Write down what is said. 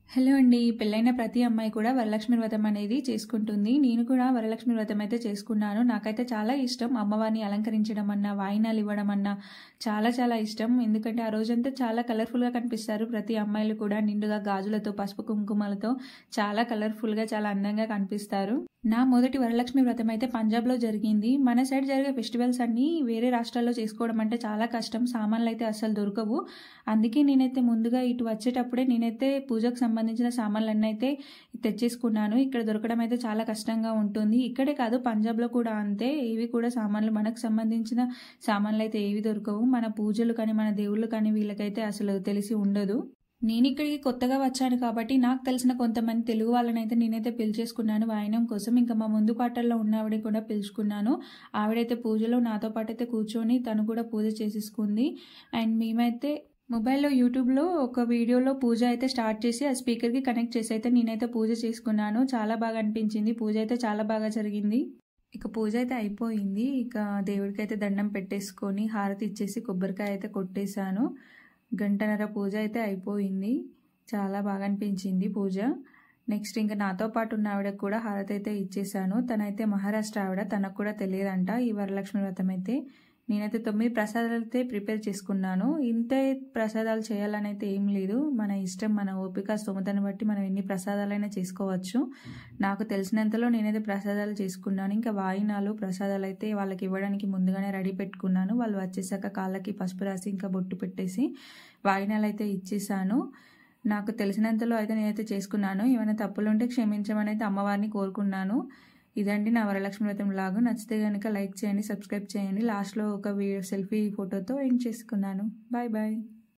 Hello అండి. పెళ్ళైన ప్రతి అమ్మాయి కూడా వరలక్ష్మి వ్రతం అనేది చేసుకుంటుంది. నేను కూడా వరలక్ష్మి వ్రతం అయితే చేసుకున్నాను. నాకైతే చాలా ఇష్టం. అమ్మవారిని అలంకరించడం అన్నా, వాయినాలు ఇవ్వడం అన్నా చాలా చాలా ఇష్టం. ఎందుకంటే ఆ రోజంతా చాలా కలర్‌ఫుల్‌గా కనిపిస్తారు. ప్రతి అమ్మాయిలు కూడా నిండుగా గాజులతో, పసుపు కుంకుమలతో చాలా కలర్‌ఫుల్‌గా, చాలా అందంగా కనిపిస్తారు. నా మొదటి వరలక్ష్మి వ్రతం అయితే పంజాబ్‌లో జరిగింది. మన సైడ్ జరిగే ఫెస్టివల్స్ అన్నీ వేరే రాష్ట్రాల్లో చేసుకోవడం అంటే చాలా కష్టం. సామాన్లయితే అస్సలు దొరకవు. అందుకే నేనైతే ముందుగా ఇటు వచ్చేటప్పుడే నేనైతే పూజకు సంబంధించిన సామాన్లన్నీ అయితే తెచ్చేసుకున్నాను. ఇక్కడ దొరకడం అయితే చాలా కష్టంగా ఉంటుంది. ఇక్కడే కాదు, పంజాబ్‌లో కూడా అంతే. ఇవి కూడా సామాన్లు, మనకు సంబంధించిన సామాన్లయితే ఏవి దొరకవు. మన పూజలు కానీ, మన దేవుళ్ళు కానీ వీళ్ళకైతే అసలు తెలిసి ఉండదు. నేనిక్కడికి కొత్తగా వచ్చాను కాబట్టి నాకు తెలిసిన కొంతమంది తెలుగు వాళ్ళనైతే నేనైతే పిలిచేసుకున్నాను వాయినం కోసం. ఇంకా మా ముందు పాటల్లో ఉన్న ఆవిడని కూడా పిలుచుకున్నాను. ఆవిడైతే పూజలో నాతో పాటైతే కూర్చొని తను కూడా పూజ చేసేసుకుంది. అండ్ మేమైతే మొబైల్‌లో యూట్యూబ్‌లో ఒక వీడియోలో పూజ అయితే స్టార్ట్ చేసి ఆ స్పీకర్‌కి కనెక్ట్ చేసి అయితే నేనైతే పూజ చేసుకున్నాను. చాలా బాగా అనిపించింది. పూజ అయితే చాలా బాగా జరిగింది. ఇక పూజ అయితే అయిపోయింది. ఇక దేవుడికైతే దండం పెట్టేసుకొని హారతి ఇచ్చేసి కొబ్బరికాయ అయితే కొట్టేశాను. గంటన్నర పూజ అయితే అయిపోయింది. చాలా బాగా అనిపించింది పూజ. నెక్స్ట్ ఇంకా నాతో పాటు ఉన్న ఆవిడకి కూడా హారతి అయితే ఇచ్చేసాను. తనైతే మహారాష్ట్ర ఆవిడ. తనకు కూడా తెలియదంట ఈ వరలక్ష్మి వ్రతం అయితే. నేనైతే 9 ప్రసాదాలు అయితే ప్రిపేర్ చేసుకున్నాను. ఇంతే ప్రసాదాలు చేయాలని అయితే ఏం లేదు. మన ఇష్టం, మన ఓపిక స్తోమతను బట్టి మనం ఎన్ని ప్రసాదాలైనా చేసుకోవచ్చు. నాకు తెలిసినంతలో నేనైతే ప్రసాదాలు చేసుకున్నాను. ఇంకా వాయినాలు, ప్రసాదాలు అయితే వాళ్ళకి ఇవ్వడానికి ముందుగానే రెడీ పెట్టుకున్నాను. వాళ్ళు వచ్చేసాక కాళ్ళకి పసుపు రాసి ఇంకా బొట్టు పెట్టేసి వాయినాలు అయితే ఇచ్చేసాను. నాకు తెలిసినంతలో అయితే నేనైతే చేసుకున్నాను. ఏమైనా తప్పులు ఉంటే క్షమించమని అయితే అమ్మవారిని కోరుకున్నాను. ఇదండి నా వరలక్ష్మి వ్రతం లాగు. నచ్చితే కనుక లైక్ చేయండి, సబ్స్క్రైబ్ చేయండి. లాస్ట్లో ఒక సెల్ఫీ ఫోటోతో ఎండ్ చేసుకున్నాను. Bye bye.